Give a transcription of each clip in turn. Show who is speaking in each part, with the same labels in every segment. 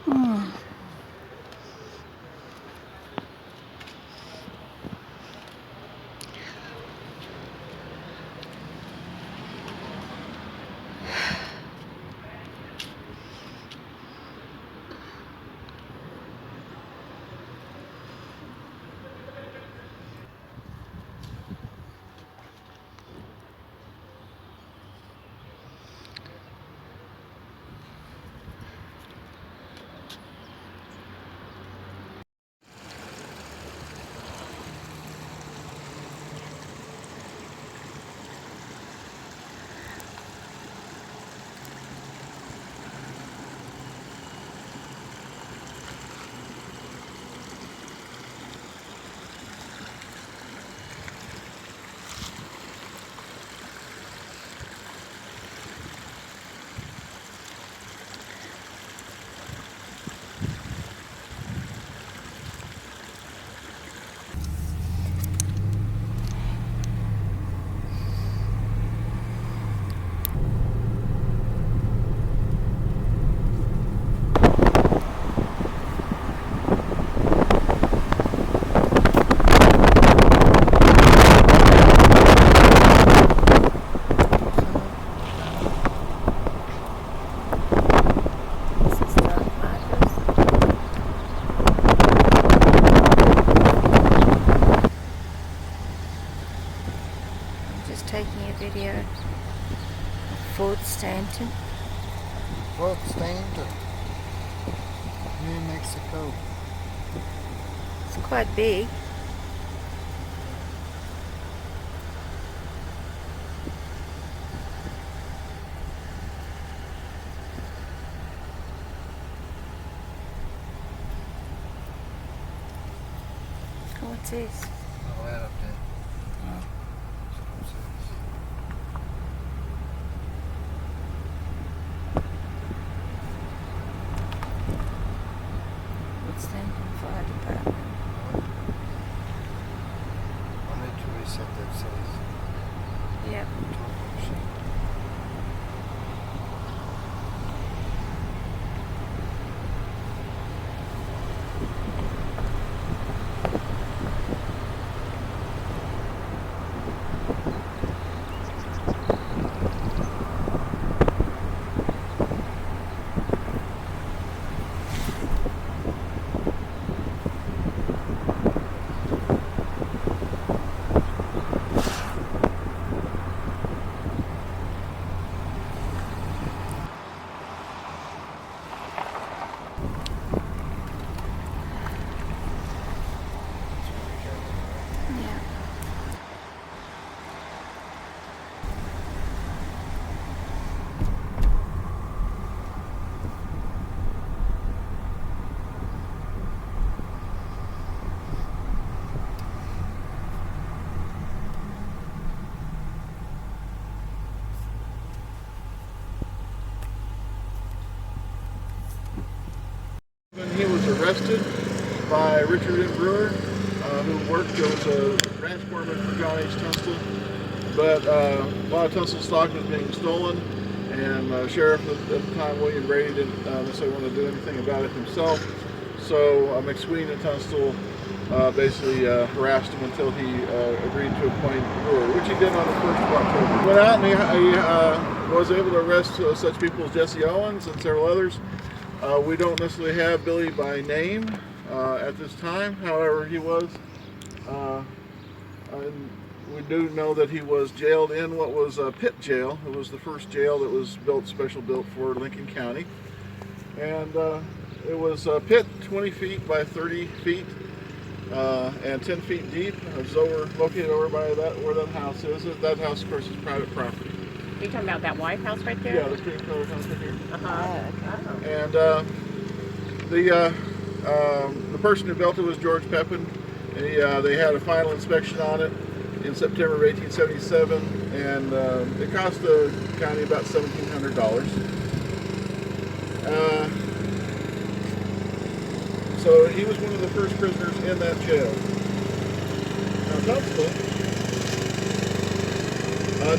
Speaker 1: Hmm. Just taking a video of Fort Stanton.
Speaker 2: Fort Stanton, New Mexico.
Speaker 1: It's quite big. What's this?
Speaker 2: Oh, that up there.
Speaker 1: Oh. Fort Stanton Fire Department.
Speaker 2: I need to reset that size.
Speaker 1: Yep. Yeah.
Speaker 3: He was arrested by Richard M. Brewer, who worked as a ranch foreman for John H. Tunstall. But a lot of Tunstall stock was being stolen, and Sheriff at the time, William Brady, didn't necessarily want to do anything about it himself. So McSween and Tunstall basically harassed him until he agreed to appoint Brewer, which he did on the 1st of October. Went out and he was able to arrest such people as Jesse Owens and several others. We don't necessarily have Billy by name at this time. However, he was, and we do know that he was jailed in what was Pitt Jail. It was the first jail that was special built for Lincoln County. And it was Pitt 20 feet by 30 feet and 10 feet deep. It's located over by where that house is. That house, of course, is private property.
Speaker 4: Are you talking about that White House right there?
Speaker 3: Yeah, the cream colored house right here.
Speaker 4: Uh-huh.
Speaker 3: And the person who built it was George Pepin. And they had a final inspection on it in September of 1877, and it cost the county about $1,700. So he was one of the first prisoners in that jail. Now Tunstall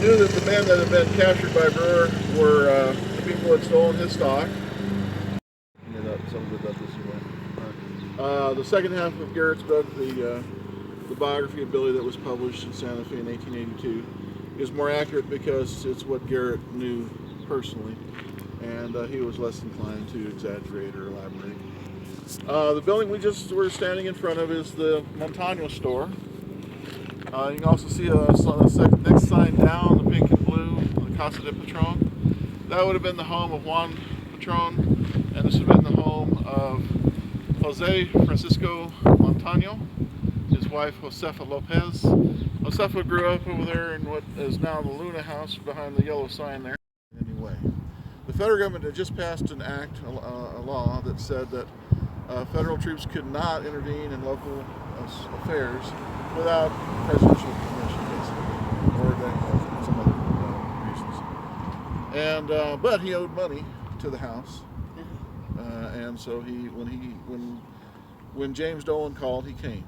Speaker 3: knew that the men that had been captured by Brewer were the people who had stolen his stock. Some of it this way. The second half of Garrett's book, the biography of Billy that was published in Santa Fe in 1882, is more accurate because it's what Garrett knew personally, and he was less inclined to exaggerate or elaborate. The building we're standing in front of is the Montano store. You can also see the next sign down, the pink and blue, the Casa de Patron. That would have been the home of Juan Patron, and this would have been the home of Jose Francisco Montano, his wife Josefa Lopez. Josefa grew up over there in what is now the Luna House behind the yellow sign there. Anyway, the federal government had just passed an act, a law that said that federal troops could not intervene in local affairs without presidential permission, basically, or some other reasons. And but he owed money to the House, and so when James Dolan called, he came.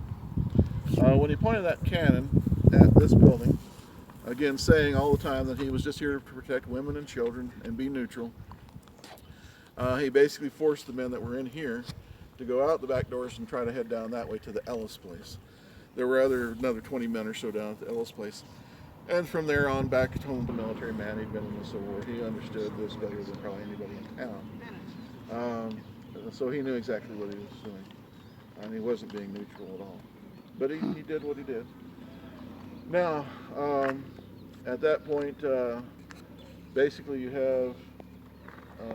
Speaker 3: When he pointed that cannon at this building, again saying all the time that he was just here to protect women and children and be neutral, he basically forced the men that were in here to go out the back doors and try to head down that way to the Ellis place. There were another 20 men or so down at the Ellis place. And from there on back home to military man. He'd been in the Civil War. He understood this better than probably anybody in town. So he knew exactly what he was doing. And he wasn't being neutral at all. But he did what he did. Now, at that point, basically you have,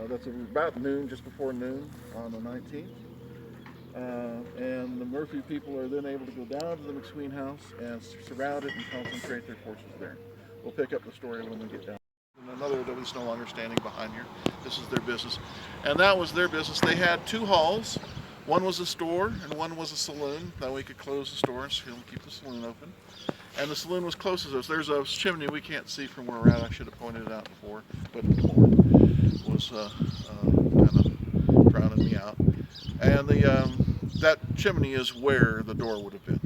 Speaker 3: that's about noon, just before noon on the 19th. And the Murphy people are then able to go down to the McSween house and surround it and concentrate their forces there. We'll pick up the story when we get down. And another that was no longer standing behind here. This is their business. And that was their business. They had two halls. One was a store and one was a saloon. That way we could close the store and keep the saloon open. And the saloon was closest to us. There's a chimney we can't see from where we're at. I should have pointed it out before, but it was kind of drowning me out. And that chimney is where the door would have been.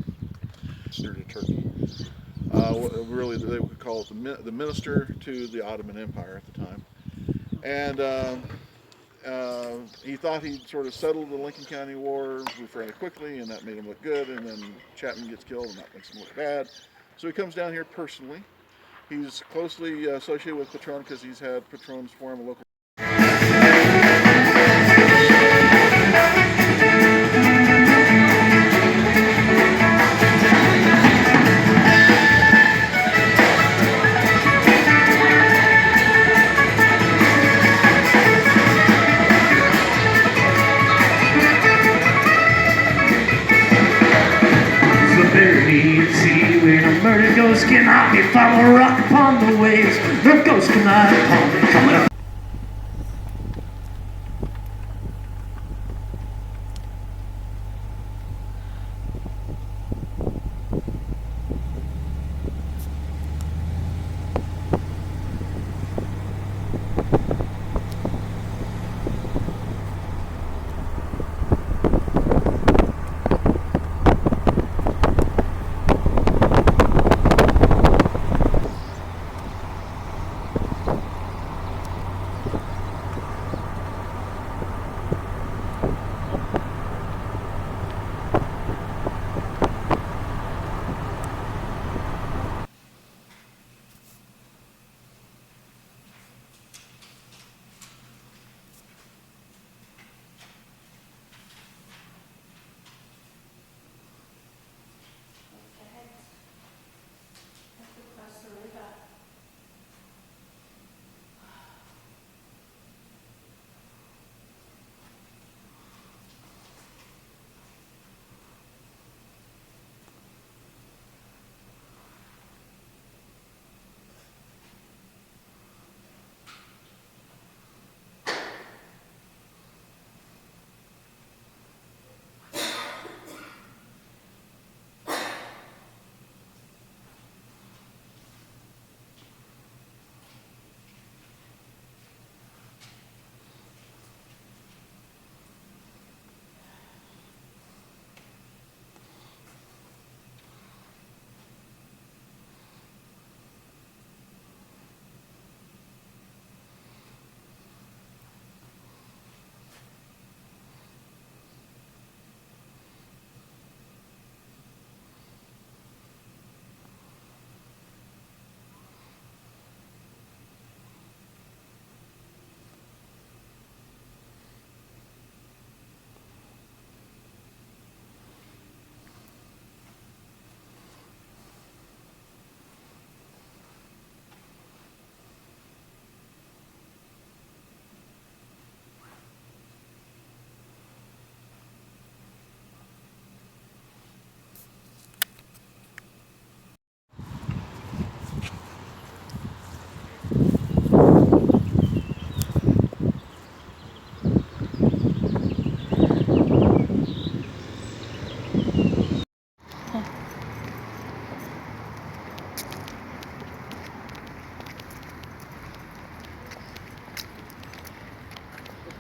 Speaker 3: Considered a turkey. Really, they would call it the minister to the Ottoman Empire at the time. And he thought he'd sort of settled the Lincoln County War fairly quickly, and that made him look good. And then Chapman gets killed, and that makes him look bad. So he comes down here personally. He's closely associated with Patron because he's had patrons for him, a local.
Speaker 5: Murder ghost cannot be follow rock upon the waves. The ghost cannot upon me coming up.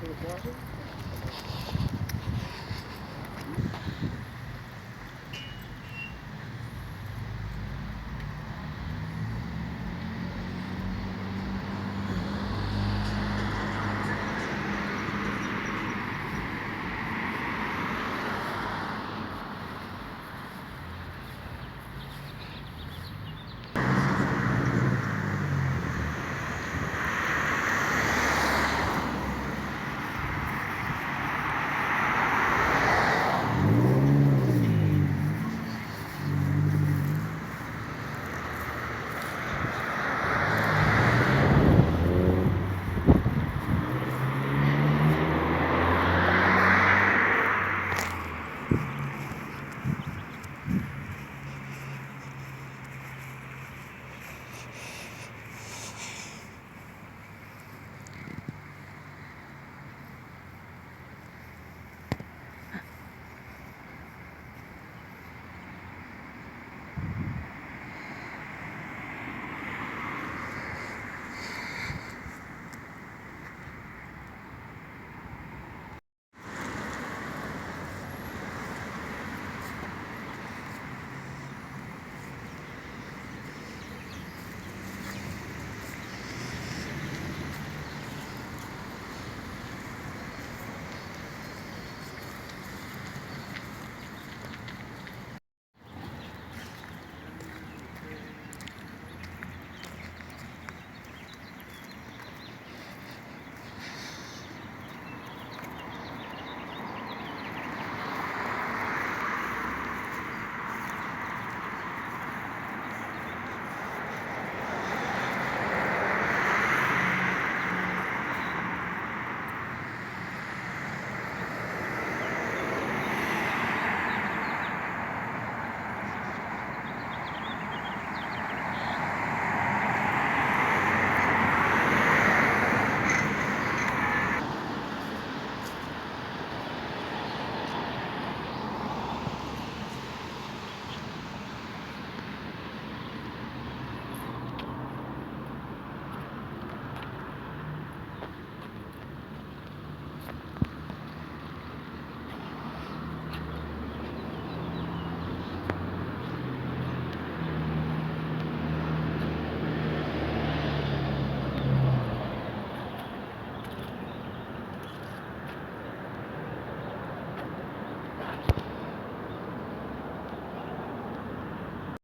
Speaker 3: for the bottom.